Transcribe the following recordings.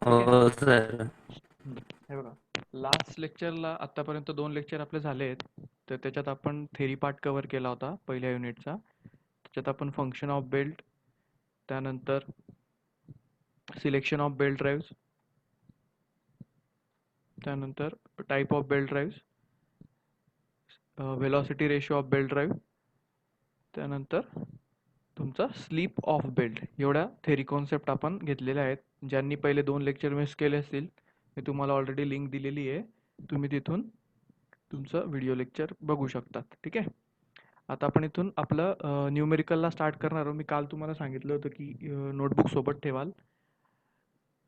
ठीक आहे. हो सर. हे बघा, लास्ट लेक्चरला आत्तापर्यंत 2 लेक्चर आपले झाले आहेत. तर त्याच्यात आपण थेरी पार्ट कव्हर केला होता पहिल्या युनिटचा. त्याच्यात आपण फंक्शन ऑफ बेल्ट, त्यानंतर सिलेक्शन ऑफ बेल्ट ड्राईव्ह्स, त्यानंतर type of belt drives, velocity ratio of belt drive, त्यानंतर तुमचा स्लीप ऑफ बेल्ट, एवढ्या थेरी कॉन्सेप्ट आपण घेतलेल्या आहेत. ज्यांनी पहिले 2 लेक्चर मिस केले असतील, मी तुम्हाला ऑलरेडी लिंक दिलेली आहे. तुम्ही तिथून तुमचं व्हिडिओ लेक्चर बघू शकतात. ठीक आहे. आता आपण इथून आपलं न्यूमेरिकलला स्टार्ट करणार आहोत. मी काल तुम्हाला सांगितलं होतं की नोटबुक सोबत ठेवाल.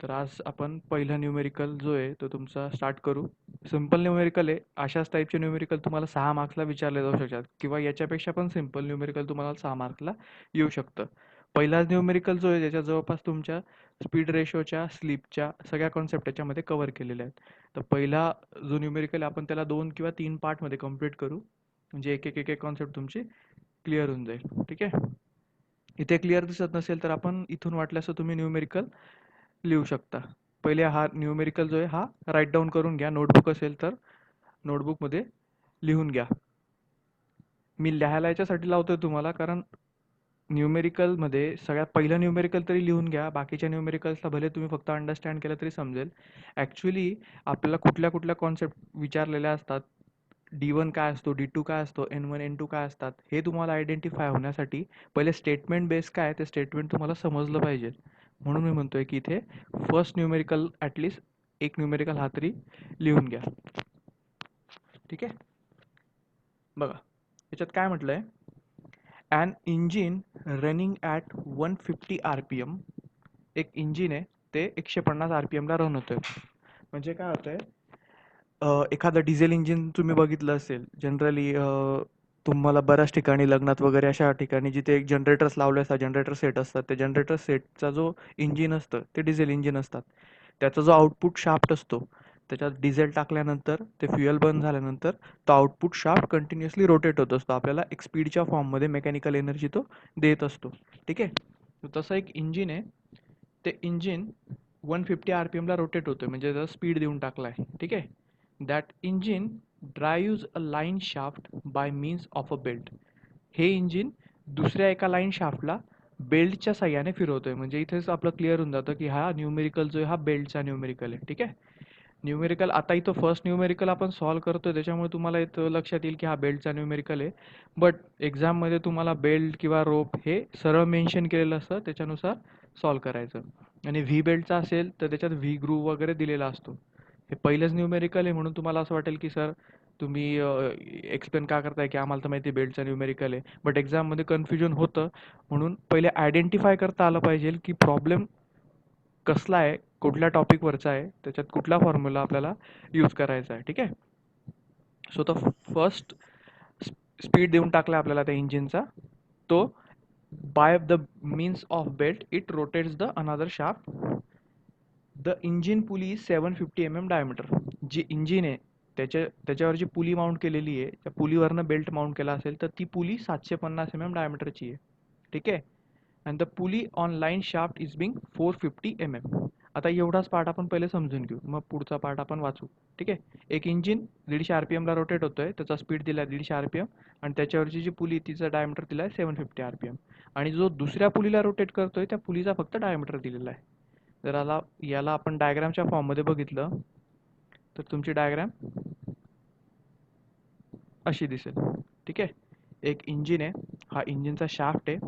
तर आज आपण पहिला न्यूमेरिकल जो आहे तो तुमचा स्टार्ट करू. सिंपल न्यूमेरिकल आहे. अशाच टाईपचे न्यूमेरिकल तुम्हाला 6 मार्क्सला विचारले जाऊ शकतात किंवा याच्यापेक्षा पण सिंपल न्यूमेरिकल तुम्हाला 6 मार्क्सला येऊ शकतं. पहिलाच न्यूमेरिकल जो आहे त्याच्या जवळपास तुमच्या स्पीड रेशोच्या, स्लीपच्या सगळ्या कॉन्सेप्ट याच्यामध्ये कव्हर केलेल्या आहेत. तर पहिला जो न्यूमेरिकल आहे आपण त्याला 2 किंवा 3 पार्टमध्ये कंप्लीट करू. म्हणजे एक कॉन्सेप्ट तुमची क्लिअर होऊन जाईल. ठीक आहे. इथे क्लिअर दिसत नसेल तर आपण इथून वाटल्यास तुम्ही न्यूमेरिकल लिहू शकता. पहिले हा न्यूमेरिकल जो आहे हा राईट डाऊन करून घ्या. नोटबुक असेल तर नोटबुकमध्ये लिहून घ्या. मी लिहायला याच्यासाठी लावतोय तुम्हाला कारण न्यूमेरिकलमध्ये सगळ्यात पहिलं न्यूमेरिकल तरी लिहून घ्या. बाकीच्या न्यूमेरिकल्सला भले तुम्ही फक्त अंडरस्टँड केलं तरी समजेल. ॲक्च्युली आपल्याला कुठल्या कुठल्या कॉन्सेप्ट विचारलेल्या असतात, D1 काय असतो, D2 काय असतो, N1 N2 काय असतात, हे तुम्हाला आयडेंटिफाय होण्यासाठी पहिले स्टेटमेंट बेस काय ते स्टेटमेंट तुम्हाला समजलं पाहिजे. म्हणून मी म्हणतोय की इथे फर्स्ट न्यूमेरिकल ॲटलिस्ट एक न्यूमेरिकल हा तरी लिहून घ्या. ठीक आहे. बघा याच्यात काय म्हटलंय, an engine running at 150 RPM. एक इंजिन आहे ते 150 RPM ला रन होतोय. म्हणजे काय होतंय, एखादं डिझेल इंजिन तुम्ही बघितलं असेल जनरली, तुम्हाला बऱ्याच ठिकाणी लग्नात वगैरे अशा ठिकाणी जिथे एक जनरेटर्स लावले असतात, जनरेटर सेट असतात, त्या जनरेटर सेटचा जो इंजिन असतं ते डिझेल इंजिन असतात. त्याचा जो आउटपुट शाफ्ट असतो, त्याच्यात डिझेल टाकल्यानंतर ते फ्युएल बर्न झाल्यानंतर तो आउटपुट शाफ्ट कंटिन्युअसली रोटेट होत असतो. आपल्याला एक स्पीडच्या फॉर्ममध्ये मेकॅनिकल एनर्जी तो देत असतो. ठीक आहे. तसं एक इंजिन आहे. ते इंजिन 150 RPM ला रोटेट होतोय म्हणजे त्याचा स्पीड देऊन टाकलाय. ठीक आहे. That engine drives a line shaft by means of a belt. हे इंजिन दुसऱ्या एका लाईन शाफ्टला बेल्टच्या साह्याने फिरवतोय. म्हणजे इथेच आपलं क्लिअर होऊन जातं की हा न्यूमेरिकल जो आहे हा बेल्टचा न्यूमेरिकल आहे. ठीक आहे. न्यूमेरिकल आता इथं फर्स्ट न्यूमेरिकल आपण सॉल्व्ह करतोय त्याच्यामुळे तुम्हाला इथं लक्षात येईल की हा बेल्टचा न्यूमेरिकल आहे. बट एक्झाममध्ये तुम्हाला बेल्ट किंवा रोप हे सरळ मेन्शन केलेलं असतं, त्याच्यानुसार सॉल्व्ह करायचं. आणि व्ही बेल्टचा असेल तर त्याच्यात व्ही ग्रूव वगैरे दिलेला असतो. हे पहिलंच न्यूमेरिकल आहे म्हणून तुम्हाला असं वाटेल की सर तुम्ही एक्सप्लेन का करताय की आम्हाला तर माहिती आहे बेल्टचा न्यूमेरिकल आहे. बट एक्झाममध्ये कन्फ्युजन होतं. म्हणून पहिले आयडेंटिफाय करता आलं पाहिजे की प्रॉब्लेम कसला आहे, कुठल्या टॉपिकवरचा आहे, त्याच्यात कुठला फॉर्म्युला आपल्याला यूज करायचा आहे. ठीक आहे. सो द फर्स्ट स्पीड देऊन टाकला आपल्याला त्या इंजिनचा, तो by the means of belt it rotates the another shaft. The engine pulley 750 mm diameter. जी इंजिन आहे त्याच्यावर जी पुली माउंट केलेली आहे, त्या पुलीवरनं बेल्ट माउंट केला असेल तर ती पुली 750 mm डायमीटरची आहे. ठीक आहे. And the pulley on line shaft is being 450 mm. आता एवढाच पार्ट आपण पहिले समजून घेऊ, मग पुढचा पार्ट आपण वाचू. ठीक आहे. एक इंजिन 150 RPM ला रोटेट होतोय, त्याचा स्पीड दिला 150 RPM आणि त्याच्यावरची जी पुली तिचा डायमीटर दिला आहे 750 RPM. आणि जो दुसऱ्या पुलीला रोटेट करतोय त्या पुलीचा फक्त डायमीटर दिलेला आहे. जर याला आपण डायग्रामच्या फॉर्ममध्ये बघितलं तर तुमची डायग्राम अशी दिसेल. ठीक आहे. एक इंजिन आहे, हा इंजिनचा शाफ्ट आहे.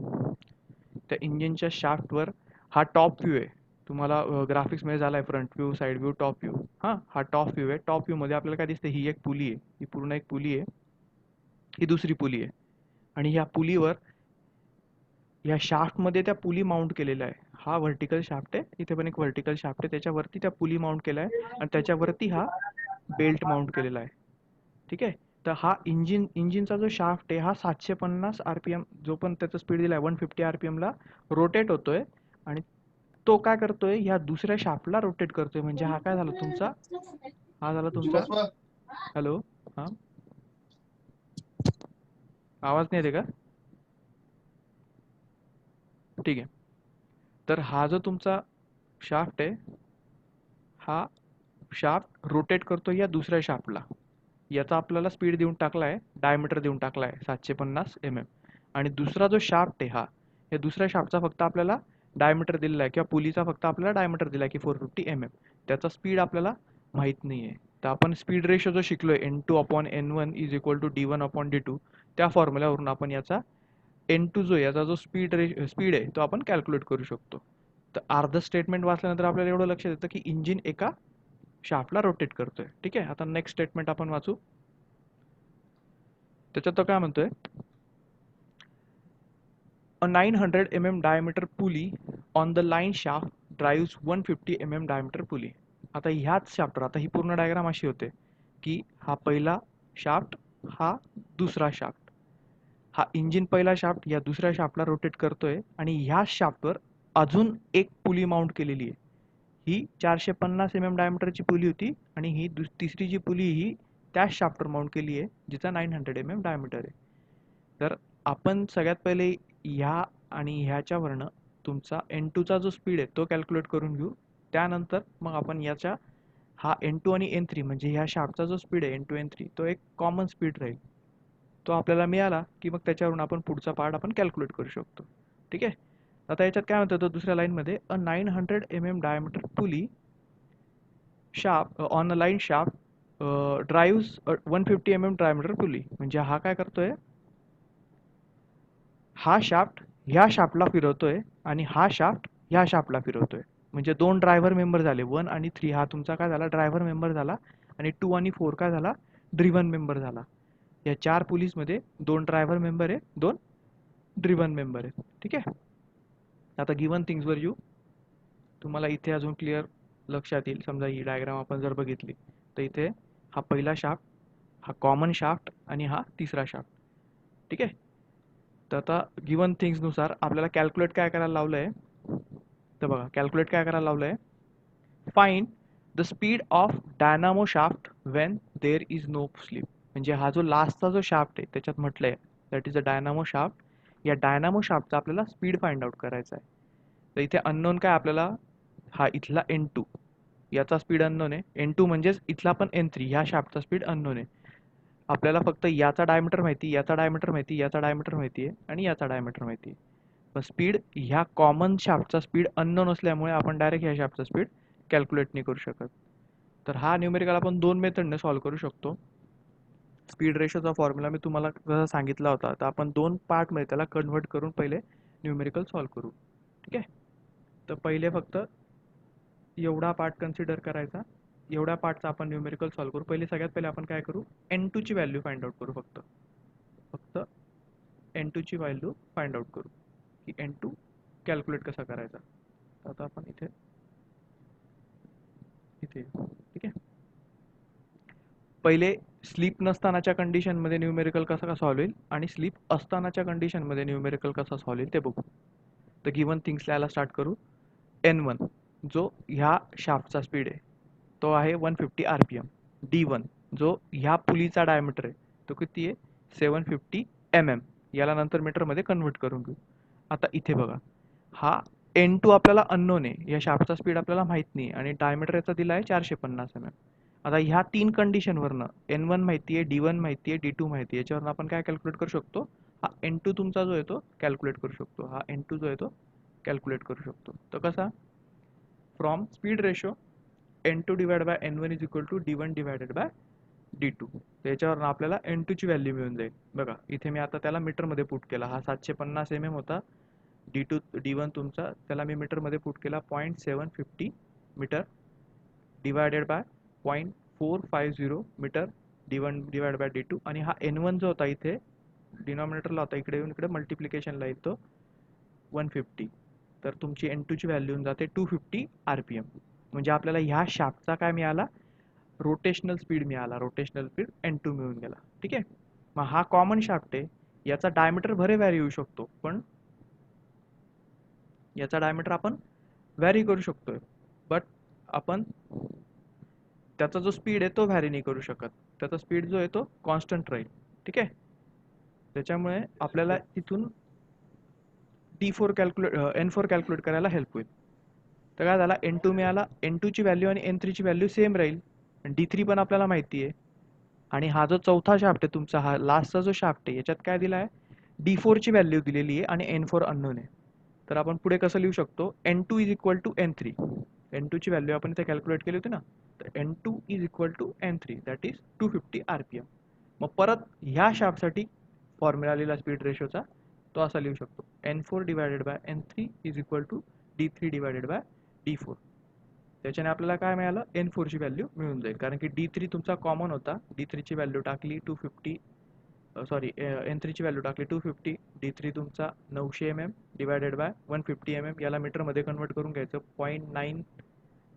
त्या इंजिनच्या शाफ्टवर हा टॉप व्ह्यू आहे. तुम्हाला ग्राफिक्समध्ये झाला आहे front view, side view, top view. हां, हा टॉप व्ह्यू आहे. टॉप व्ह्यूमध्ये आपल्याला काय दिसतं, ही एक पुली आहे, ही पूर्ण एक पुली आहे, ही दुसरी पुली आहे. आणि ह्या पुलीवर या शाफ्टमध्ये त्या पुली माउंट केलेल्या आहे. हा व्हर्टिकल शाफ्ट आहे, इथे पण एक व्हर्टिकल शाफ्ट आहे, त्याच्यावरती त्या पुली माउंट केला आहे आणि त्याच्यावरती हा बेल्ट माउंट केलेला आहे. ठीक आहे. तर हा इंजिनचा जो शाफ्ट आहे हा 750 RPM, जो पण त्याचा स्पीड दिला आहे 150 RPM ला रोटेट होतोय. आणि तो काय करतोय, ह्या दुसऱ्या शाफ्टला रोटेट करतोय. म्हणजे हा काय झाला तुमचा, हा झाला तुमचा, हॅलो, हा आवाज नाही येते का? ठीक आहे. तर हा जो तुमचा शाफ्ट आहे हा शाफ्ट रोटेट करतो या दुसऱ्या शाफ्टला. याचा आपल्याला स्पीड देऊन टाकला आहे, डायमीटर देऊन टाकला आहे 750 mm. आणि दुसरा जो शाफ्ट आहे हा, या दुसऱ्या शाफ्टचा फक्त आपल्याला डायमीटर दिलेला आहे, किंवा पुलीचा फक्त आपल्याला डायमीटर दिला आहे की 450 mm. त्याचा स्पीड आपल्याला माहीत नाही आहे. तर आपण स्पीड रेशो जो शिकलोय N2/N1 is equal to D1/D2, त्या फॉर्म्युल्यावरून आपण याचा N2 जो याचा जो स्पीड आहे तो आपण कॅल्क्युलेट करू शकतो. तर अर्ध स्टेटमेंट वाचल्यानंतर आपल्याला एवढं लक्षात येतं की इंजिन एका शाफ्टला रोटेट करतोय. ठीक आहे, आता नेक्स्ट स्टेटमेंट आपण वाचू. त्याच्यात तो काय म्हणतोय, अ 900 mm diameter pulley on the line shaft drives 150 mm diameter pulley. आता ह्याच शाफ्टवर, आता ही पूर्ण डायग्राम अशी होते की हा पहिला शाफ्ट, हा दुसरा शाफ्ट, हा इंजिन पहिला शाफ्ट या दुसऱ्या शाफ्टला रोटेट करतोय, आणि ह्या शाफ्टवर अजून एक पुली माउंट केलेली आहे. ही 450 mm डायमीटरची पुली होती, आणि ही तिसरी जी पुली ही त्याच शाफ्टवर माउंट केली आहे जिचा 900 mm डायमीटर आहे. तर आपण सगळ्यात पहिले ह्या आणि ह्याच्यावरनं तुमचा N2 चा जो स्पीड आहे तो कॅल्क्युलेट करून घेऊ. त्यानंतर मग आपण याच्या हा N2 आणि N3 म्हणजे ह्या शाफ्टचा जो स्पीड आहे N2 N3 तो एक कॉमन स्पीड राहील. तो आपल्याला मिळाला की मग त्याच्यावरून आपण पुढचा पार्ट आपण कॅल्क्युलेट करू शकतो. ठीक आहे. आता याच्यात काय म्हणतात, तो दुसऱ्या लाईनमध्ये, अ 900 mm diameter pulley shaft on a line shaft drives 150 mm diameter pulley. म्हणजे हा काय करतोय, हा शाफ्ट ह्या शाफ्टला फिरवतोय आणि हा शाफ्ट ह्या शाफ्टला फिरवतोय. म्हणजे दोन ड्रायव्हर मेंबर झाले, 1 आणि 3 हा तुमचा काय झाला, ड्रायव्हर मेंबर झाला, आणि 2 आणि 4 काय झाला, ड्रिव्हन मेंबर झाला. या 4 पुलिसमध्ये 2 ड्रायव्हर मेंबर आहे, 2 ड्रिव्हन मेंबर आहे. ठीक आहे. आता गिवन थिंग्सवर येऊ. तुम्हाला इथे अजून क्लिअर लक्षात येईल. समजा ही डायग्राम आपण जर बघितली तर इथे हा पहिला शाफ्ट, हा कॉमन शाफ्ट, आणि हा तिसरा शाफ्ट. ठीक आहे. तर आता गिवन थिंग्सनुसार आपल्याला कॅल्क्युलेट काय करायला लावलं आहे, तर बघा कॅल्क्युलेट काय करायला लावलं आहे, find the speed of dynamo shaft when there is no slip. म्हणजे हा जो लास्टचा जो शाफ्ट आहे त्याच्यात म्हटलं आहे that is a dynamo shaft. या डायनामो शाफ्टचा आपल्याला स्पीड फाइंड आउट करायचा आहे. तर इथे अननोन काय आपल्याला, हा इथला N2 याचा स्पीड अननोन आहे. N2 म्हणजेच इथला पण N3 ह्या शाफ्टचा स्पीड अननोन आहे. आपल्याला फक्त याचा डायमीटर माहिती, याचा डायमीटर माहिती, याचा डायमीटर माहिती आहे, आणि याचा डायमीटर माहिती आहे. पण स्पीड ह्या कॉमन शाफ्टचा स्पीड अननोन असल्यामुळे आपण डायरेक्ट ह्या शाफ्टचा स्पीड कॅल्क्युलेट नाही करू शकत. तर हा न्यूमेरिकल आपण दोन मेथडने सॉल्व्ह करू शकतो. स्पीड रेशोचा फॉर्म्युला मी तुम्हाला जसा सांगितला होता, तर आपण दोन पार्टमध्ये त्याला कन्व्हर्ट करून पहिले न्यूमेरिकल सॉल्व्ह करू. ठीक आहे. तर पहिले फक्त एवढा पार्ट कन्सिडर करायचा, एवढ्या पार्टचा आपण न्यूमेरिकल सॉल्व्ह करू. पहिले सगळ्यात पहिले आपण काय करू, N2 ची व्हॅल्यू फाइंड आउट करू. फक्त फक्त N2 ची व्हॅल्यू फाइंड आउट करू की N2 कॅल्क्युलेट कसा करायचा. आता आपण इथे इथे ठीक आहे. पहिले स्लीप नसतानाच्या कंडिशनमध्ये न्यूमेरिकल कसा सॉल्व्ह होईल, आणि स्लीप असतानाच्या कंडिशनमध्ये न्यूमेरिकल कसा सॉल्व्ह होईल ते बघू. तर गिवन थिंग्स लिहायला स्टार्ट करू. N1 जो ह्या शाफ्टचा स्पीड आहे तो आहे 150 RPM. D1 जो ह्या पुलीचा डायमीटर आहे तो किती आहे, 750 mm. याला नंतर मीटरमध्ये कन्व्हर्ट करून घेऊ. आता इथे बघा, हा N2 आपल्याला अननोन आहे, या शाफ्टचा स्पीड आपल्याला माहित नाही, आणि डायमीटर याचा दिला आहे 450 mm. आता ह्या तीन कंडिशनवरनं N1 माहिती आहे, D1 माहिती आहे, D2 माहिती आहे, याच्यावरून आपण काय कॅल्क्युलेट करू शकतो, हा N2 तुमचा जो आहे तो कॅल्क्युलेट करू शकतो. हा N2 जो आहे तो कॅल्क्युलेट करू शकतो. तर कसा, from speed ratio N2 divide by N1 is equal to D1 divided by D2. त्याच्यावरून आपल्याला N2 ची व्हॅल्यू मिळून जाईल. बघा इथे मी आता त्याला मीटरमध्ये पुट केला. हा 750 mm होता. D1 तुमचा, त्याला मी मीटरमध्ये पुट केला 0.750 metre divided by 0.450 metre D1 divide by D2. आणि हा N1 जो होता इथे डिनॉमिनेटरला होता, इकडे येऊन इकडे मल्टिप्लिकेशनला येतो 150. तर तुमची N2 ची व्हॅल्यू येऊन जाते 250 RPM. म्हणजे आपल्याला ह्या शाफ्टचा काय मिळाला, रोटेशनल स्पीड मिळाला. रोटेशनल स्पीड N2 मिळून गेला. ठीक आहे. मग हा कॉमन शाफ्ट आहे, याचा डायमीटर भरे व्हॅरी होऊ शकतो, पण याचा डायमीटर आपण व्हॅरी करू शकतोय, बट आपण त्याचा जो स्पीड आहे तो व्हॅरी नाही करू शकत. त्याचा स्पीड जो आहे तो कॉन्स्टंट राहील. ठीक आहे. त्याच्यामुळे आपल्याला इथून N4 कॅल्क्युलेट करायला हेल्प होईल. तर काय झाला, N2 मिळाला. N2 ची व्हॅल्यू आणि N3 ची व्हॅल्यू सेम राहील. D3 पण आपल्याला माहिती आहे. आणि हा जो चौथा शाफ्ट आहे तुमचा, हा लास्टचा जो शाफ्ट आहे, याच्यात काय दिला आहे, D4 ची व्हॅल्यू दिलेली आहे आणि N4 अननोन आहे. तर आपण पुढे कसं लिहू शकतो, N2 is equal to N3. N2 ची व्हॅल्यू आपण इथे कॅल्क्युलेट केली होती ना, तर N2 is equal to N3, that is 250 RPM. मग परत ह्या शाफ्टसाठी फॉर्म्युला लिहिला स्पीड रेशोचा, तो असा लिहू शकतो, N4 divided by N3 is equal to D3 divided by D4. त्याच्याने आपल्याला काय मिळालं, N4 ची व्हॅल्यू मिळून जाईल, कारण की D3 तुमचा कॉमन होता. D3 ची व्हॅल्यू टाकली 250, सॉरी N3 ची व्हॅल्यू टाकली 250. D3 तुमचा 900 mm डिवायडेड बाय 150 mm, याला मीटरमध्ये कन्वर्ट करून घ्यायचं. 0.9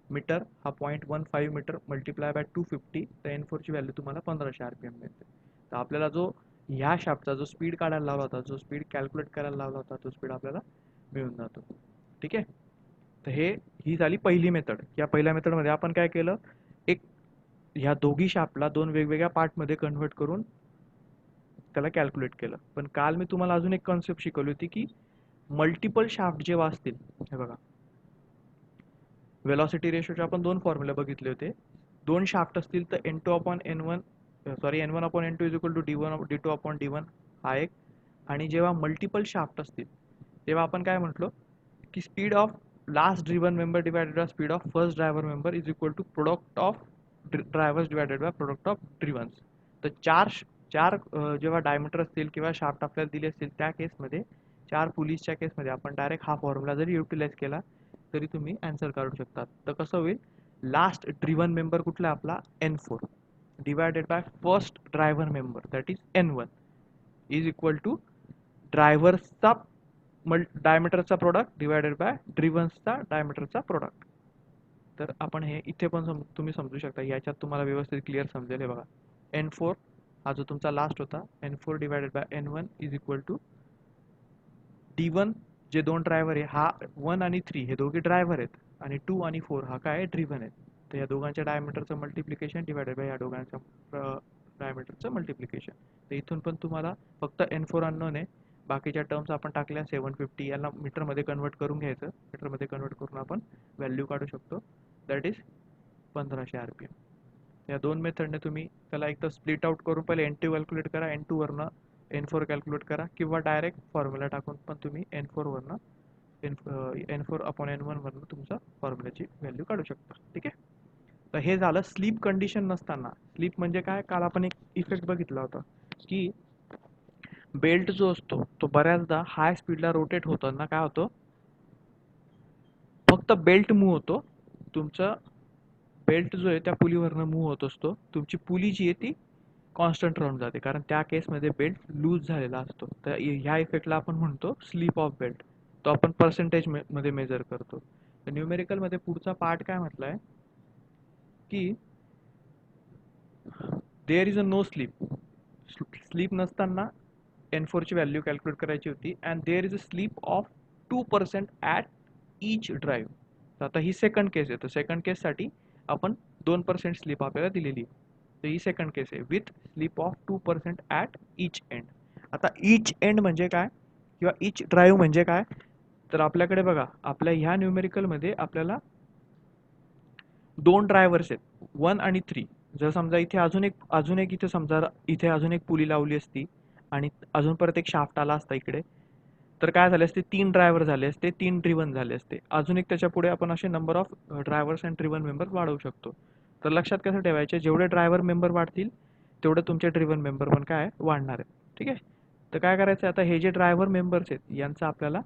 मीटर हा 0.15 मीटर मल्टिप्लाय बाय 250, तर N4 ची व्हॅल्यू तुम्हाला 1500 RPM मिळते. तर आपल्याला जो ह्या शाफ्टचा जो स्पीड काढायला लावला होता, जो स्पीड कॅल्क्युलेट करायला लावला होता, तो स्पीड आपल्याला मिळून जातो. ठीक आहे. तर ही झाली पहिली मेथड. या पहिल्या मेथडमध्ये आपण काय केलं, एक ह्या दोघी शाफ्टला दोन वेगवेगळ्या पार्टमध्ये कन्व्हर्ट करून त्याला कॅल्क्युलेट केलं. पण काल मी तुम्हाला अजून एक कॉन्सेप्ट शिकवली होती की मल्टिपल शाफ्ट जेव्हा असतील, हे बघा, वेलॉसिटी रेशोचे आपण दोन फॉर्म्युले बघितले होते. दोन शाफ्ट असतील तर N2 upon N1, sorry N1 upon N2 is equal to D2 upon D1 हा एक. आणि जेव्हा मल्टिपल शाफ्ट असतील तेव्हा आपण काय म्हटलो की speed of last driven member divided by speed of first driver member is equal to product of drivers divided by product of drivens. तर चार चार जेव्हा डायमीटर असतील किंवा शाफ्ट आपल्याला दिले असतील, त्या केसमध्ये, चार पुलिसच्या केसमध्ये आपण डायरेक्ट हा फॉर्म्युला जरी युटिलाइज केला तरी तुम्ही आन्सर काढू शकतात. तर कसं होईल, लास्ट ड्रिवन मेंबर कुठला आपला N4 divided by first driver member that is N1 is equal to ड्रायव्हर्सचा डायमीटरचा प्रोडक्ट डिवायडेड बाय ड्रिव्हन्सचा डायमीटरचा प्रोडक्ट. तर आपण हे इथे पण तुम्ही समजू शकता, याच्यात तुम्हाला व्यवस्थित क्लिअर समजेल. हे बघा, N4 हा जो तुमचा लास्ट होता, N4 divided by N1 is equal to D1, जे दोन ड्रायव्हर आहे, हा 1 आणि 3 हे दोघे ड्रायव्हर आहेत, आणि 2 आणि 4 हा काय ड्रिव्हन आहेत. तर या दोघांच्या डायमीटरचं मल्टिप्लिकेशन डिवायडेड बाय या दोघांच्या डायमीटरचं मल्टिप्लिकेशन. तर इथून पण तुम्हाला फक्त N4 अननोन आहे, बाकीच्या टर्म्स आपण टाकल्या 750, याला मीटरमध्ये कन्वर्ट करून घ्यायचं. मीटरमध्ये कन्वर्ट करून आपण व्हॅल्यू काढू शकतो, दॅट इज 1500 RPM. या दोन मेथडने तुम्ही त्याला एक तर स्प्लिट आउट करून पहिले N2 कॅल्क्युलेट करा, N2 वरनं N4 कॅल्क्युलेट करा, किंवा डायरेक्ट फॉर्म्युला टाकून पण तुम्ही N4 वरनं N4 अपॉन N1 वरनं तुमचा फॉर्म्युल्याची व्हॅल्यू काढू शकता. ठीक आहे. तर हे झालं स्लीप कंडिशन नसताना. स्लीप म्हणजे काय, काल आपण एक इफेक्ट बघितला होता की बेल्ट जो असतो तो बऱ्याचदा हाय स्पीडला रोटेट होताना काय होतो, फक्त बेल्ट मूव्ह होतो. तुमचा बेल्ट जो आहे त्या पुलीवरनं मूव्ह होत असतो. तुमची पुली जी आहे ती कॉन्स्टंट राहून जाते, कारण त्या केसमध्ये बेल्ट लूज झालेला असतो. तर ह्या इफेक्टला आपण म्हणतो स्लीप ऑफ बेल्ट. तो आपण पर्सेंटेज मध्ये मेजर करतो. तर न्यूमेरिकलमध्ये पुढचा पार्ट काय म्हटलाय की there is a no slip. Slip नसताना N4 ची व्हॅल्यू कॅल्क्युलेट करायची होती, and there is a slip of 2% at each drive. तर आता ही सेकंड केस आहे. तर सेकंड केससाठी आपण 2% स्लीप आपल्याला दिलेली आहे. तर ही सेकंड केस आहे with sleep of 2% at each end. आता ईच एंड म्हणजे काय, किंवा ईच ड्राईव्ह म्हणजे काय, तर आपल्याकडे बघा, आपल्या ह्या न्यूमेरिकलमध्ये आपल्याला दोन ड्रायव्हर्स आहेत, 1 आणि 3. जर समजा इथे अजून एक इथे समजा इथे अजून एक पुली लावली असती आणि अजून परत एक शाफ्ट आला असता इकडे, तर काय झाले असते, 3 ड्रायव्हर झाले असते, 3 ड्रिव्हन झाले असते. अजून एक त्याच्या पुढे आपण असे number of drivers and driven member वाढवू शकतो. तर लक्षात कसं ठेवायचे, जेवढे ड्रायव्हर मेंबर वाढतील तेवढे तुमचे ड्रिव्हन मेंबर पण काय वाढणार आहेत. ठीक आहे. तर काय करायचं, आता हे जे ड्रायव्हर मेंबर्स आहेत यांचं आपल्याला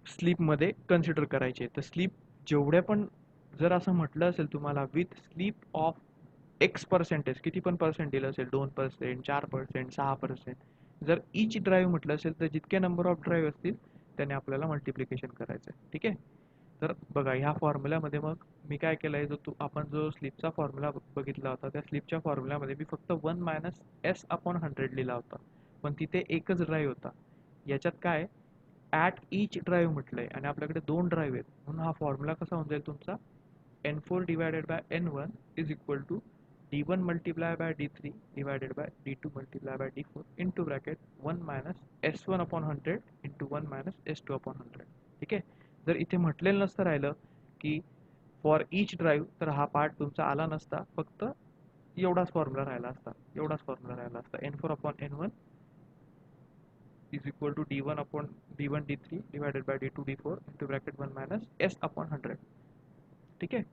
स्लीपमध्ये कन्सिडर करायचे. तर स्लीप जेवढे पण, जर असं म्हटलं असेल तुम्हाला with sleep of x percentage, किती पण पर्सेंट दिलं असेल, 2%, 4%, 6%, जर ईच ड्राईव्ह म्हटलं असेल तर जितके नंबर ऑफ ड्राईव्ह असतील त्याने आपल्याला मल्टिप्लिकेशन करायचं आहे. ठीक आहे. तर बघा, ह्या फॉर्म्युल्यामध्ये मग मी काय केलं आहे, आपण जो स्लीपचा फॉर्म्युला बघितला होता, त्या स्लीपच्या फॉर्म्युल्यामध्ये मी फक्त 1 - S/100 लिहिला होता, पण तिथे एकच ड्राईव्ह होता. याच्यात काय ॲट ईच ड्राईव्ह म्हटलंय, आणि आपल्याकडे दोन ड्राईव्ह आहेत, म्हणून हा फॉर्म्युला कसा होऊन जाईल तुमचा, N4 divided by N1 is equal to D1 multiply by D3 divided by D2 multiply by D4 into bracket 1 - S1/100 इंटू 1 - S2/100. ठीक आहे. जर इथे म्हटलेलं नसतं राहिलं की फॉर इच ड्राईव्ह, तर हा पार्ट तुमचा आला नसता, फक्त एवढाच फॉर्म्युला राहिला असता, एवढाच फॉर्म्युला राहिला असता. N4 upon N1 is equal to D1 upon D1 D3 divided by D2 D4 into bracket 1 minus S upon 100. ठीक आहे.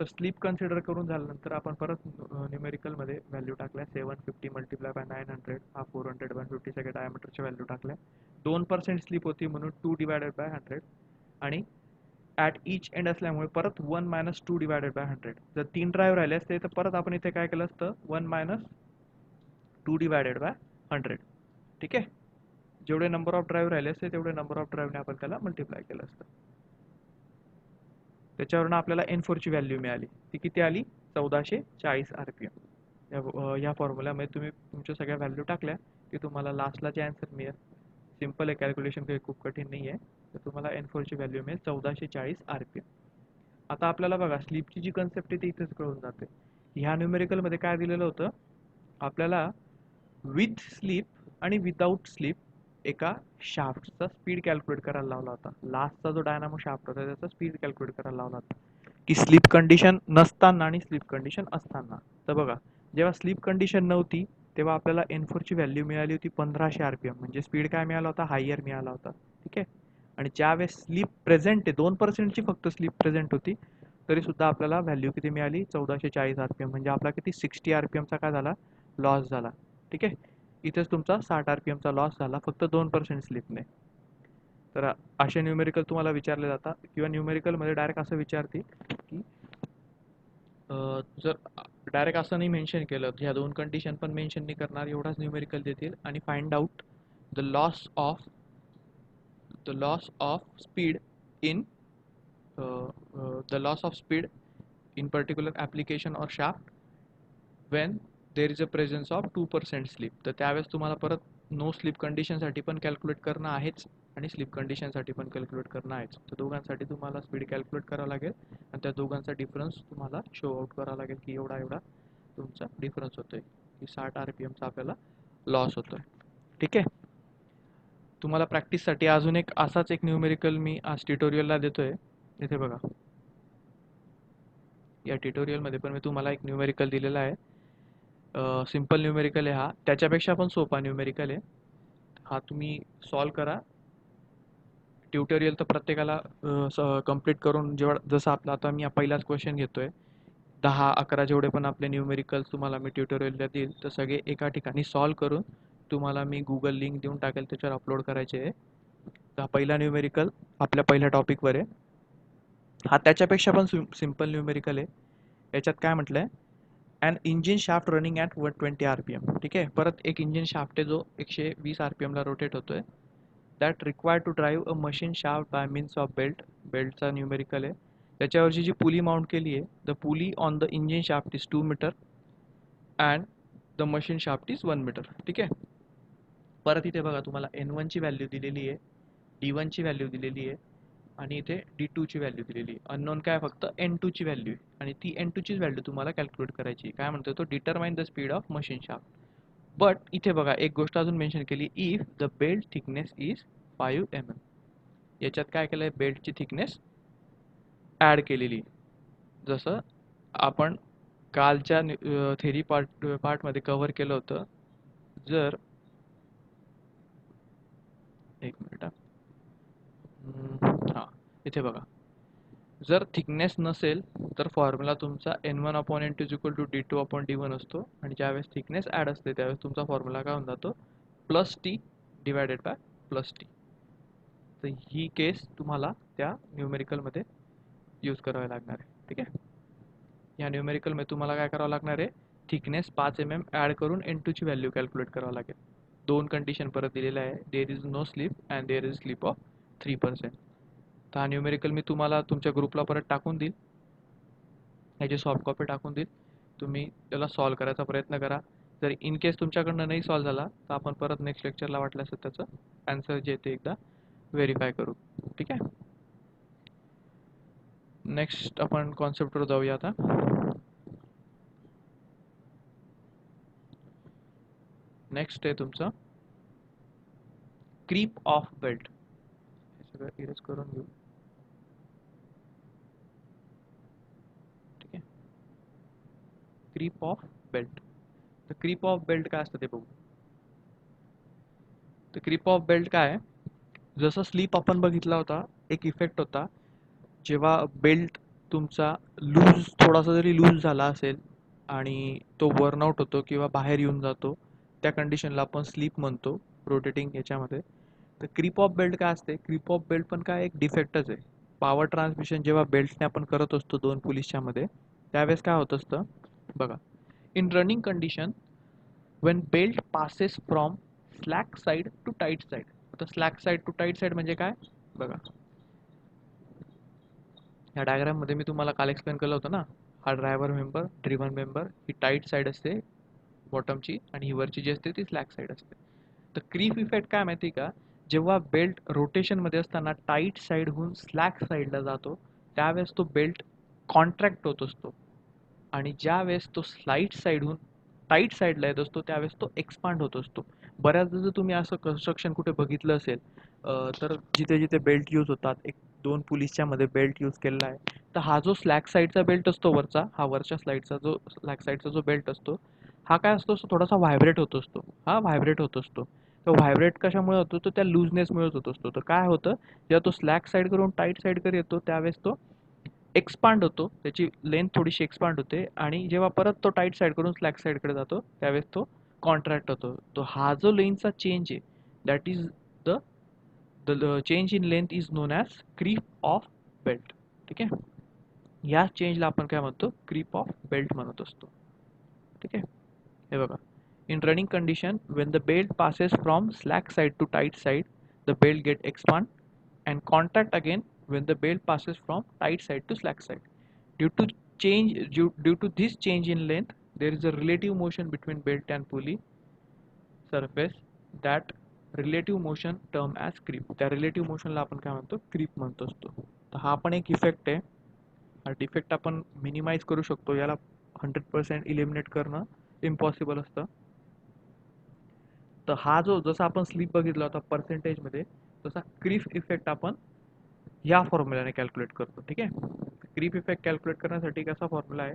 तर स्लीप कन्सिडर करून झाल्यानंतर आपण परत न्यूमेरिकलमध्ये व्हॅल्यू टाकल्या. 750 मल्टिप्लाय बाय 900 हा 400 150 सगळ्या डायमीटरच्या व्हॅल्यू टाकल्या. 2% स्लीप होती म्हणून 2 डिवायडेड बाय 100 आणि ॲट इच एंड असल्यामुळे परत 1 मायनस 2 डिवायडेड बाय 100. जर 3 ड्राईव्ह राहिले असते तर परत आपण इथे काय केलं असतं, 1 मायनस 2 डिवायडेड बाय 100. ठीक आहे. जेवढे नंबर ऑफ ड्राईव्ह राहिले असते तेवढे नंबर ऑफ ड्राईव्हने आपण त्याला मल्टिप्लाय केलं असतं. त्याच्यावरून आपल्याला N4 ची व्हॅल्यू मिळाली. ती किती आली? 1440 RPM. या फॉर्म्युल्यामध्ये तुम्ही तुमच्या सगळ्या व्हॅल्यू टाकल्या की तुम्हाला लास्टला जे आन्सर मिळेल, सिम्पल आहे, कॅल्क्युलेशन काही खूप कठीण नाही आहे, तर तुम्हाला N4 ची व्हॅल्यू मिळेल 1440 RPM. आता आपल्याला बघा स्लीपची जी कन्सेप्ट आहे ती इथेच कळून जाते. ह्या न्यूमेरिकलमध्ये काय दिलेलं होतं आपल्याला, विथ स्लीप आणि विदाऊट स्लीप एका शाफ्टचा स्पीड कॅल्क्युलेट करायला लावला होता. लास्टचा जो डायनामो शाफ्ट होता त्याचा स्पीड कॅल्क्युलेट करायला लावला होता, की स्लीप कंडिशन नसताना आणि स्लीप कंडिशन असताना. तर बघा, जेव्हा स्लीप कंडिशन नव्हती तेव्हा आपल्याला N4 ची व्हॅल्यू मिळाली होती 1500 RPM, म्हणजे स्पीड काय मिळाला होता, हायर मिळाला होता. ठीक आहे. आणि ज्यावेळेस स्लीप प्रेझेंट आहे, 2%ची फक्त स्लीप प्रेझेंट होती, तरी सुद्धा आपल्याला व्हॅल्यू किती मिळाली, 1440 RPM. म्हणजे आपला किती 60 RPMचा काय झाला, लॉस झाला. ठीक आहे. इथेच तुमचा 60 RPMचा लॉस झाला फक्त 2% स्लीपने. तर असे न्यूमेरिकल तुम्हाला विचारले जातात, किंवा न्यूमेरिकलमध्ये डायरेक्ट असं विचारते की जर डायरेक्ट असं नाही मेन्शन केलं, ह्या दोन कंडिशन पण मेन्शन नाही करणार, एवढाच न्यूमेरिकल देतील आणि find out the loss of speed in the loss of speed in particular application or shaft when there is a presence of 2% sleep. तर त्यावेळेस तुम्हाला परत नो स्लीप कंडिशनसाठी पण कॅल्क्युलेट करणं आहेच आणि स्लीप कंडिशनसाठी पण कॅल्क्युलेट करणं आहेच. तर दोघांसाठी तुम्हाला स्पीड कॅल्क्युलेट करावं लागेल आणि त्या दोघांचा डिफरन्स तुम्हाला शो आउट करावा लागेल की एवढा एवढा तुमचा डिफरन्स होतोय, की 60 RPMचा आपल्याला लॉस होतोय. ठीक आहे. तुम्हाला प्रॅक्टिससाठी अजून एक असाच एक न्यूमेरिकल मी आज ट्युटोरियलला देतोय. इथे बघा, या ट्युटोरियलमध्ये पण मी तुम्हाला एक न्यूमेरिकल दिलेला आहे. सिम्पल न्यूमेरिकल आहे हा, त्याच्यापेक्षा पण सोपा न्यूमेरिकल आहे हा. तुम्ही सॉल्व करा. ट्युटोरियल तर प्रत्येकाला कंप्लीट करून, जेव्हा जसं आपला आता मी पहिलाच क्वेश्चन घेतोय, 10-11 जेवढे पण आपले न्यूमेरिकल्स तुम्हाला मी ट्युटोरियलला देईल तर सगळे एका ठिकाणी सॉल्व करून तुम्हाला मी गुगल लिंक देऊन टाकेल, त्याच्यावर अपलोड करायचे आहे. तर पहिला न्यूमेरिकल आपल्या पहिल्या टॉपिकवर आहे हा. त्याच्यापेक्षा पण सिम्पल न्यूमेरिकल आहे. याच्यात काय म्हटलंय, and engine shaft running at 120 RPM. ठीक आहे. परत एक इंजिन शाफ्ट आहे जो 120 RPM ला रोटेट होतोय. That required to drive a machine shaft by means of बेल्टचा न्यूमेरिकल आहे. त्याच्यावरची जी पुली माउंट केली आहे, the pulley on the engine shaft is 2 metre and the machine shaft is 1 metre. ठीक आहे. परत इथे बघा तुम्हाला N1 ची व्हॅल्यू दिलेली आहे, D1 ची व्हॅल्यू दिलेली आहे आणि इथे D2 ची व्हॅल्यू दिलेली आहे. अननोन काय, फक्त N2 ची व्हॅल्यू आहे आणि ती N2 ची व्हॅल्यू तुम्हाला कॅल्क्युलेट करायची. काय म्हणतो तो, determine the speed of machine shaft. But इथे बघा एक गोष्ट अजून मेन्शन केली, if the belt thickness is 5 mm. याच्यात काय केलंय, बेल्टची थिकनेस ॲड केलेली. जसं आपण कालच्या थेरी पार्टमध्ये कव्हर केलं होतं. जर एक मिनिट हां, इथे बघा, जर थिकनेस नसेल तर फॉर्म्युला तुमचा N1 upon N2 is equal to D2 upon D1 असतो आणि ज्यावेळेस थिकनेस ॲड असते त्यावेळेस तुमचा फॉर्म्युला काय होऊन जातो, plus t divided bye plus T. तर ही केस तुम्हाला त्या न्यूमेरिकलमध्ये यूज करावी लागणार आहे. ठीक आहे. या न्यूमेरिकलमध्ये तुम्हाला काय करावं लागणार आहे, थिकनेस 5 mm ॲड करून N2 ची व्हॅल्यू कॅल्क्युलेट करावं लागेल. दोन कंडिशन परत दिलेल्या आहे, there is no slip and there is slip of 3%. तर हा न्यूमेरिकल मी तुम्हाला तुमच्या ग्रुपला परत टाकून देईल, याची सॉफ्ट कॉपी टाकून देईल. तुम्ही त्याला सॉल्व करायचा प्रयत्न करा. जर इन केस तुमच्याकडनं नाही सॉल्व झाला तर आपण परत नेक्स्ट लेक्चरला वाटलं असं त्याचं आन्सर जे ते एकदा व्हेरीफाय करू. ठीक आहे. नेक्स्ट आपण कॉन्सेप्टवर जाऊया आता. नेक्स्ट आहे तुमचं क्रीप ऑफ बेल्ट. हे सगळं इरेज करून घेऊ. Creep of belt. तर क्रीप ऑफ बेल्ट काय असतं ते बघू. तर क्रीप ऑफ बेल्ट काय आहे, जसं स्लीप आपण बघितला होता, एक इफेक्ट होता जेव्हा बेल्ट तुमचा लूज, थोडासा जरी लूज झाला असेल आणि तो बर्नआउट होतो किंवा बाहेर येऊन जातो, त्या कंडिशनला आपण स्लीप म्हणतो रोटेटिंग याच्यामध्ये. तर क्रीप ऑफ बेल्ट काय असते, क्रीप ऑफ बेल्ट पण काय एक डिफेक्टच आहे. पॉवर ट्रान्समिशन जेव्हा बेल्टने आपण करत असतो दोन पुलिसच्या मध्ये, त्यावेळेस काय होत असतं बघा. In running condition when belt passes from slack side to tight side. आता slack side to tight side म्हणजे काय बघा, या डायग्राम मध्ये मी तुम्हाला काल एक्सप्लेन केलं होतं ना. हा ड्रायव्हर मेंबर, ड्रिव्हन मेंबर, ही टाईट साईड असते बॉटमची आणि ही वरची जी असते ती स्लॅक साईड असते. तर क्रीप इफेक्ट काय माहिती का, जेव्हा बेल्ट रोटेशन मध्ये असताना टाईट साईडहून स्लॅक साईडला जातो त्यावेळेस तो बेल्ट कॉन्ट्रॅक्ट होत असतो, आणि ज्या वेळेस तो स्लाइड साईडहून टाईट साईडला येत असतो त्यावेळेस तो एक्सपांड होत असतो. बऱ्याचदा जर तुम्ही असं कन्स्ट्रक्शन कुठे बघितलं असेल, तर जिथे जिथे बेल्ट यूज होतात, एक दोन पुलिसच्या मध्ये बेल्ट यूज केलेला आहे, तर हा जो स्लॅक साईडचा बेल्ट असतो वरचा, हा वरच्या स्लाइडचा जो स्लॅक साईडचा जो बेल्ट असतो, हा काय असतो, थोडासा व्हायब्रेट होत असतो. हा व्हायब्रेट होत असतो. तो व्हायब्रेट कशामुळे होतो, तो त्या लूजनेसमुळे होत असतो. तर काय होतं, जेव्हा तो स्लॅक साईड करून टाईट साईडकडे येतो त्यावेळेस तो एक्सपांड होतो, त्याची लेंथ थोडीशी एक्सपांड होते, आणि जेव्हा परत तो टाईट साईड करून स्लॅक साईडकडे जातो त्यावेळेस तो कॉन्ट्रॅक्ट होतो. तो हा जो लेंथचा चेंज आहे, that is the the change in length is known as creep of belt. ठीक आहे, या चेंजला आपण काय म्हणतो, क्रीप ऑफ बेल्ट म्हणत असतो. ठीक आहे, हे बघा. In running condition when the belt passes from slack side to tight side, the belt get expand and contact again when the belt passes from tight side to slack side. Due to this change in length, there is a relative motion between belt and pulley surface. That relative motion term as creep. त्या relative motionला आपण काय म्हणतो, creep म्हणतो असतो. तर हा पण एक इफेक्ट आहे. हा डिफेक्ट आपण मिनिमाइज करू शकतो, याला 100% इलिमिनेट करणं इम्पॉसिबल असतं. तर हा जो, जसा आपण स्लीप बघितला होता पर्सेंटेज मध्ये, तसा क्रीप इफेक्ट आपण या फॉर्म्युलाने कॅल्क्युलेट करतो. ठीक आहे, क्रीप इफेक्ट कॅल्क्युलेट करण्यासाठी कसा फॉर्म्युला आहे,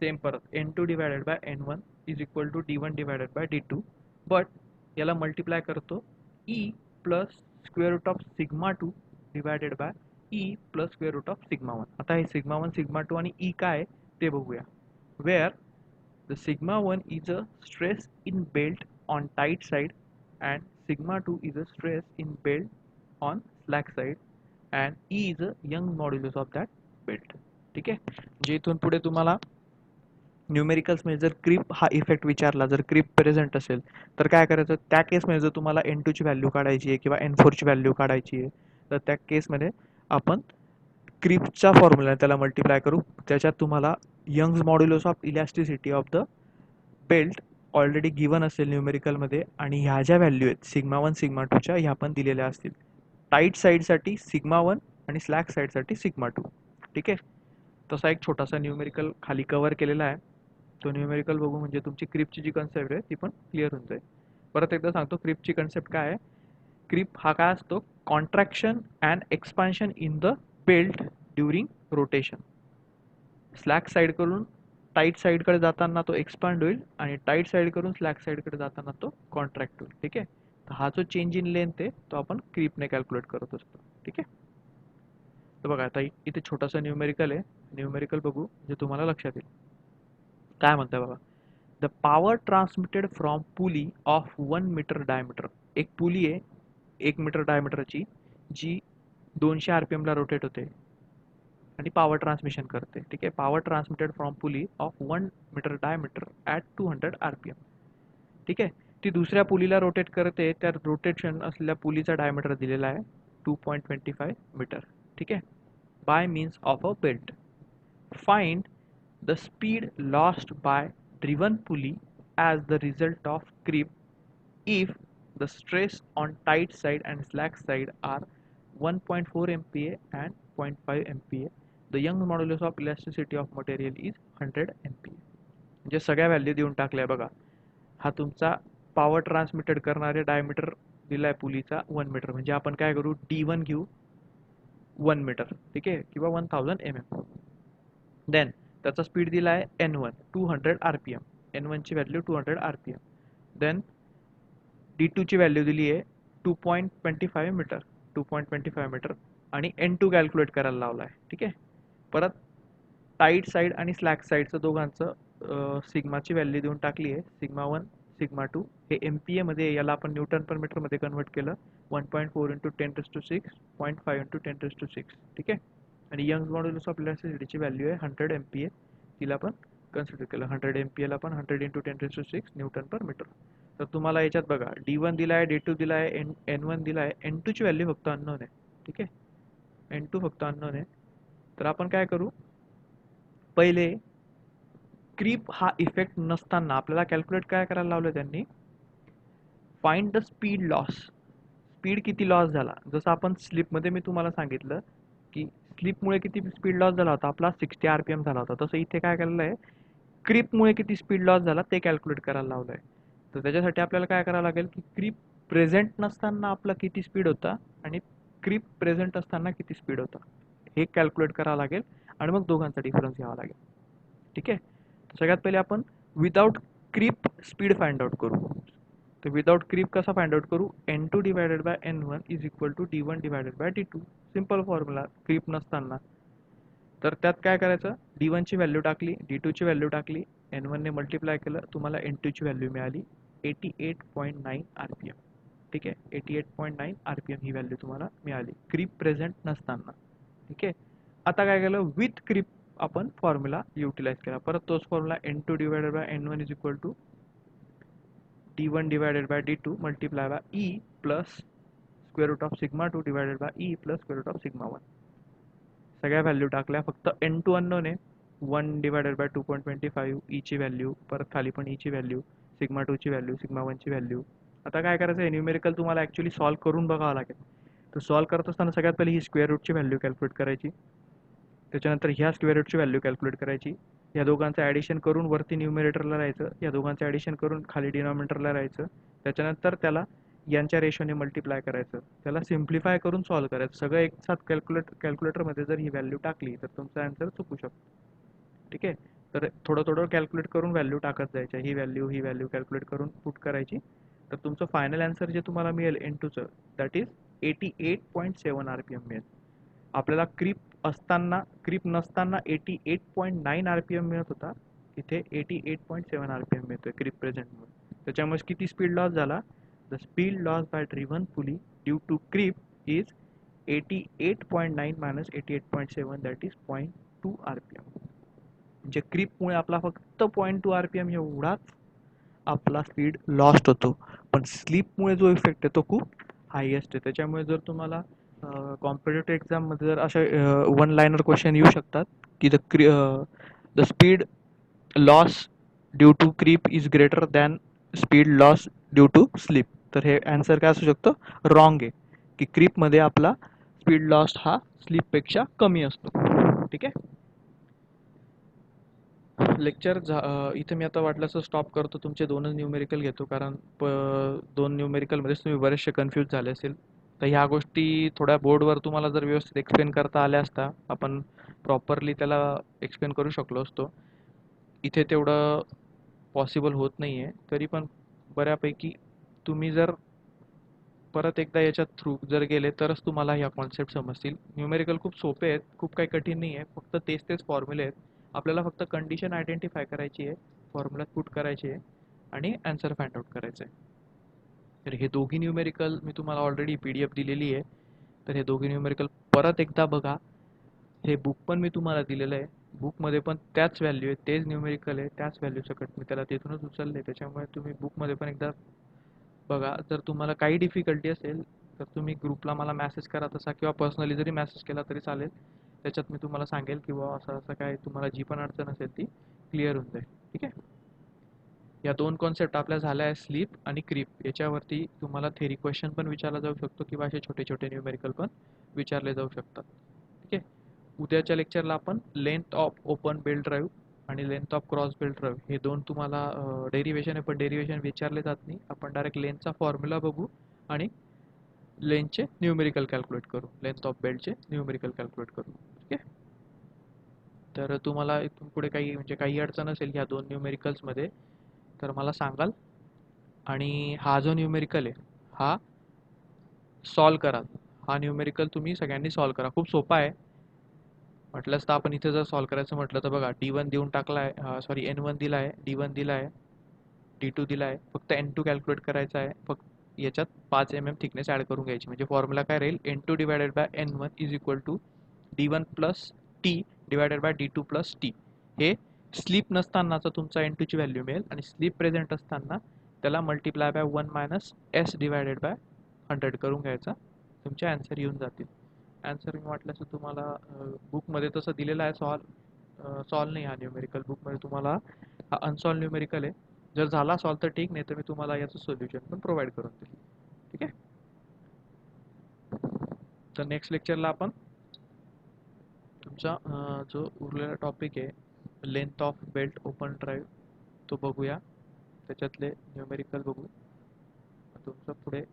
सेम परत n2 divided by n1 is equal to d1 divided by d2, but याला मल्टिप्लाय करतो e plus square root of sigma 2 divided by e plus square root of sigma 1. आता हे sigma 1 sigma 2 आणि e काय ते बघूया. Where the sigma 1 is a stress in belt on tight side and sigma 2 is a stress in belt on slack side and E is a young modulus of that belt. ठीक आहे, जे इथून पुढे तुम्हाला numericals मध्ये जर creep हा effect विचारला, जर क्रीप प्रेझेंट असेल तर काय करायचं, त्या केसमध्ये जर तुम्हाला n2 ची व्हॅल्यू काढायची आहे किंवा n4 ची व्हॅल्यू काढायची आहे, तर त्या केसमध्ये आपण क्रीपच्या फॉर्म्युला त्याला मल्टिप्लाय करू. त्याच्यात तुम्हाला Young's modulus of elasticity of the belt already given असेल न्यूमेरिकलमध्ये, आणि ह्या ज्या व्हॅल्यू आहेत सिग्मा 1 सिग्मा 2च्या, ह्या पण दिलेल्या असतील. टाईट साईडसाठी सिग्मा 1 आणि स्लॅक साईडसाठी सिग्मा 2. ठीक आहे, तसा एक छोटासा न्यूमेरिकल खाली कव्हर केलेला आहे, तो न्यूमेरिकल बघू म्हणजे तुमची क्रिपची जी कन्सेप्ट आहे ती पण क्लिअर होऊन जाईल. परत एकदा सांगतो, क्रिपची कन्सेप्ट काय आहे. क्रिप हा काय असतो, contraction and expansion in the belt during rotation. Slack side करून टाईट साईडकडे जाताना तो एक्सपांड होईल, आणि टाईट साईड करून स्लॅक साईडकडे जाताना तो कॉन्ट्रॅक्ट होईल. ठीक आहे, तर हा जो चेंज इन लेंथ आहे तो आपण क्रीपने कॅल्क्युलेट करत असतो. ठीक आहे, तर बघा आता इथे छोटासा न्यूमेरिकल आहे, न्यूमेरिकल बघू जे तुम्हाला लक्षात येईल. काय म्हणताय बघा, the power transmitted from pulley of 1 metre diameter. एक पुली आहे 1 मीटर डायमीटरची, जी 200 RPM ला रोटेट होते आणि पॉवर ट्रान्समिशन करते. ठीक आहे, power transmitted from pulley of 1 metre diameter at 200 RPM. ठीक आहे, ती दुसऱ्या पुलीला रोटेट करते, त्या रोटेशन असलेल्या पुलीचा डायमीटर दिलेला आहे 2.25 मीटर. ठीक आहे, bye means of a belt. Find the speed lost by driven pulley as the result of creep if the stress on tight side and slack side are 1.4 MPa and 0.5 MPa. The Young's modulus of elasticity of material is 100 MPa. म्हणजे सगळ्या value देऊन टाकल्या बघा. हा तुमचा power transmitted करणारे diameter दिलाय पुलीचा 1 metre, म्हणजे आपण काय करू, D1 घेऊ 1 मीटर. ठीक आहे, किंवा 1000 mm. देन त्याचा स्पीड दिला आहे N1 200 RPM, N1 ची व्हॅल्यू 200 RPM. देन D2 ची व्हॅल्यू दिली आहे 2.25 मीटर, 2.25 मीटर आणि N2 कॅल्क्युलेट करायला लावला आहे. ठीक आहे. परत टाईट साईड आणि स्लॅक साईडचं दोघांचं सिग्माची व्हॅल्यू देऊन टाकली आहे, सिग्मा 1 सिग्मा 2. हे MPa मध्ये, याला आपण न्यूटन पर मीटर मध्ये कन्वर्ट केलं, 1.4 × 10⁶, 0.5 × 10⁶. ठीक आहे. आणि यंग्स मॉड्युलस ऑफ इलेक्ट्रिसिटीची व्हॅल्यू आहे 100 MPa, तिला पण कन्सिडर केलं. 100 MPa ला पण 100 × 10⁶ न्यूटन पर मीटर. तर तुम्हाला याच्यात बघा D1 दिला आहे, D2 दिला आहे, N1 दिला आहे, N2 ची व्हॅल्यू फक्त अननोन आहे. ठीक आहे. N2 फक्त अननोन आहे. तर आपण काय करू, पहिले क्रीप हा इफेक्ट नसताना आपल्याला कॅल्क्युलेट काय करायला लावलं त्यांनी, find the speed loss. Speed किती लॉस झाला, जसं आपण स्लिपमध्ये मी तुम्हाला सांगितलं की स्लिपमुळे किती स्पीड लॉस झाला होता आपला, 60 RPM झाला होता. तसं इथे काय केलेलं आहे, क्रीपमुळे किती स्पीड लॉस झाला ते कॅल्क्युलेट करायला लावलं आहे. तर त्याच्यासाठी आपल्याला काय करावं लागेल की क्रीप प्रेझेंट नसताना आपला किती स्पीड होता आणि क्रीप प्रेझेंट असताना किती स्पीड होता हे कॅल्क्युलेट करावं लागेल आणि मग दोघांचा डिफरन्स घ्यावा लागेल. ठीक आहे. सगळ्यात पहिले आपण without creep speed find out करू. तर विदाउट क्रीप कसा फाइंड आउट करू, N2 divided by N1 is equal to D1 divided by D2. Simple formula creep नसताना. तर त्यात काय करायचं, D1 ची व्हॅल्यू टाकली, D2 ची व्हॅल्यू टाकली, N1 ने मल्टिप्लाय केलं, तुम्हाला N2 ची व्हॅल्यू मिळाली 88.9 RPM. ठीक आहे. 88.9 RPM ही व्हॅल्यू तुम्हाला मिळाली क्रीप प्रेझेंट नसताना. ठीक आहे. आता काय केलं, विथ क्रीप आपण फॉर्म्युला युटिलाइज केला. परत तोच formula N2 divided by N1 is equal to D1 divided by D2 multiply by E plus square root of sigma 2 divided by E plus square root of sigma 1. सगळ्या value टाकल्या, फक्त N2 unknown आहे, 1 divided by 2.25 E ची value, परत खाली पण E ची value, sigma 2 ची व्हॅल्यू, सिग्मा 1 ची व्हॅल्यू. आता काय करायचं आहे, न्यूमेरिकल तुम्हाला ॲक्च्युली सॉल्व करून बघावं लागेल. तर सॉल्व करत असताना सगळ्यात पहिले ही स्क्वेअर रूटची व्हॅल्यू कॅल्क्युलेट करायची, त्याच्यानंतर ह्या स्क्वेअर रूटची व्हॅल्यू कॅल्क्युलेट करायची, या दोघांचं ॲडिशन करून वरती न्यूमरेटरला राहायचं, या दोघांचं ॲडिशन करून खाली डिनॉमिनेटरला राहायचं, त्याच्यानंतर त्याला यांच्या रेशोने मल्टिप्लाय करायचं, त्याला सिम्प्लिफाय करून सॉल्व करायचं. सगळं एक साथ कॅल्क्युलेटरमध्ये जर ही व्हॅल्यू टाकली तर तुमचा आन्सर चुकू शकतो. ठीक आहे. तर थोडं थोडं कॅल्क्युलेट करून व्हॅल्यू टाकत जायच्या, ही व्हॅल्यू कॅल्क्युलेट करून पुट करायची. तर तुमचं फायनल आन्सर जे तुम्हाला मिळेल N2चं, दॅट इज 88.7 RPM मिळेल. आपल्याला क्रीप नसताना 88.9 RPM मिळत होता, इथे 88.7 RPM मिळतोय क्रीप प्रेझेंटमुळे. त्याच्यामुळे किती स्पीड लॉस झाला, the speed loss by driven pulley due to creep is 88.9 minus 88.7 that is 0.2 RPM. म्हणजे क्रीपमुळे आपला फक्त 0.2 RPM एवढाच आपला स्पीड लॉस्ट होतो, पण स्लीपमुळे जो इफेक्ट आहे तो खूप हायेस्ट आहे. त्याच्यामुळे जर तुम्हाला कॉम्पिटेटिव्ह एक्झाममध्ये जर असे वन लाइनर क्वेश्चन येऊ शकतात की the speed loss due to creep is greater than speed loss due to slip. तर हे आन्सर काय असू शकतं, रॉंग आहे, की क्रीपमध्ये आपला स्पीड लॉस हा स्लीपपेक्षा कमी असतो. ठीक आहे. लेक्चर इथे मी आता वाटलं असं स्टॉप करतो, तुमचे दोनच न्यूमेरिकल घेतो, कारण दोन न्यूमेरिकलमध्येच तुम्ही बरेचसे कन्फ्यूज झाले असेल. तर ह्या गोष्टी थोड्या बोर्डवर तुम्हाला जर व्यवस्थित एक्सप्लेन करता आल्या असता, आपण प्रॉपरली त्याला एक्सप्लेन करू शकलो असतो. इथे तेवढं पॉसिबल होत नाही आहे. तरी पण बऱ्यापैकी तुम्ही जर परत एकदा याच्या थ्रू जर गेले तरच तुम्हाला ह्या कॉन्सेप्ट समजतील. न्यूमेरिकल खूप सोपे आहेत, खूप काही कठीण नाही आहे, फक्त तेच फॉर्म्युले आहेत. आपल्याला फक्त कंडिशन आयडेंटिफाय करायची आहे, फॉर्म्युला पुट करायची आहे आणि आन्सर फाइंड आउट करायचं आहे. तर हे दोघी न्यूमेरिकल मी तुम्हाला ऑलरेडी PDF दिलेली आहे, तर हे दोघी न्यूमेरिकल परत एकदा बघा. हे बुक पण मी तुम्हाला दिलेलं आहे, बुकमध्ये पण त्याच व्हॅल्यू आहे, तेच न्यूमेरिकल आहे, त्याच व्हॅल्यू सकट मी त्याला तिथूनच उचलले. त्याच्यामुळे तुम्ही बुकमध्ये पण एकदा बघा. जर तुम्हाला काही डिफिकल्टी असेल तर तुम्ही ग्रुपला मला मेसेज करा तसा, किंवा पर्सनली जरी मेसेज केला तरी चालेल. त्याच्यात मी तुम्हाला सांगेल किंवा असं असं काय तुम्हाला जी पण अडचण असेल ती क्लिअर होऊन जाईल. ठीक आहे. या दोन कॉन्सेप्ट आपल्या झाल्या आहे, स्लीप आणि क्रीप. याच्यावरती तुम्हाला थेरी क्वेश्चन पण विचारला जाऊ शकतो किंवा असे छोटे छोटे न्यूमेरिकल पण विचारले जाऊ शकतात. ठीक आहे. उद्याच्या लेक्चरला आपण length of open belt drive आणि length of cross belt drive हे दोन तुम्हाला डेरिवेशन आहे, पण डेरिवेशन विचारले जात नाही. आपण डायरेक्ट लेंथचा फॉर्म्युला बघू आणि लेंथचे न्यूमेरिकल कॅल्क्युलेट करू, लेंथ ऑफ बेल्टचे न्यूमेरिकल कॅल्क्युलेट करू. ठीक आहे. तर तुम्हाला इथून पुढे काही म्हणजे काही अडचण असेल ह्या दोन न्यूमेरिकल्समध्ये तर मला सांगाल. आणि हा जो न्यूमेरिकल आहे हा सॉल्व करा. हा न्यूमेरिकल तुम्ही सगळ्यांनी सॉल्व करा. खूप सोपा आहे. म्हटलंच तर आपण इथे जर सॉल्व करायचं म्हटलं तर बघा D1 देऊन टाकला आहे, सॉरी N1 दिला आहे, D1 दिला आहे, D2 दिला आहे. फक्त N2 कॅल्क्युलेट करायचा आहे. फक्त याच्यात 5 थिकनेस ॲड करून घ्यायची. म्हणजे फॉर्म्युला काय राहील, N2 divided by N1 is equal to D1 plus t divided by D2 plus t. हे स्लीप नसतानाचं तुमचा N2 ची व्हॅल्यू मिळेल आणि स्लीप प्रेझेंट असताना त्याला multiply by 1 minus S divided by 100 करून घ्यायचा. तुमचे आन्सर येऊन जातील. आन्सर मी वाटल्यास तुम्हाला बुकमध्ये तसं दिलेलं आहे. सॉल्व नाही हा न्यूमेरिकल, बुकमध्ये तुम्हाला हा अनसॉल्व न्यूमेरिकल आहे. जर झाला सॉल्व तर ठीक, नाही तर मी तुम्हाला याचं सोल्युशन पण प्रोव्हाइड करून देईल. ठीक आहे. तर नेक्स्ट लेक्चरला आपण तुमचा जो उरलेला टॉपिक आहे length of belt open drive तो बघूया. त्याच्यातले न्यूमेरिकल बघू. तुमचं पुढे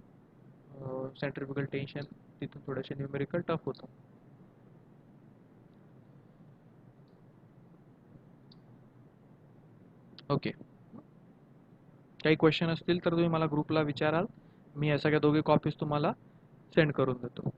सेंट्रिफ्युगल टेन्शन तिथून थोडेसे न्यूमेरिकल टफ होतं. ओके. काही क्वेश्चन असतील तर तुम्ही मला ग्रुपला विचाराल. मी या सगळ्या दोघी कॉपीज तुम्हाला सेंड करून देतो.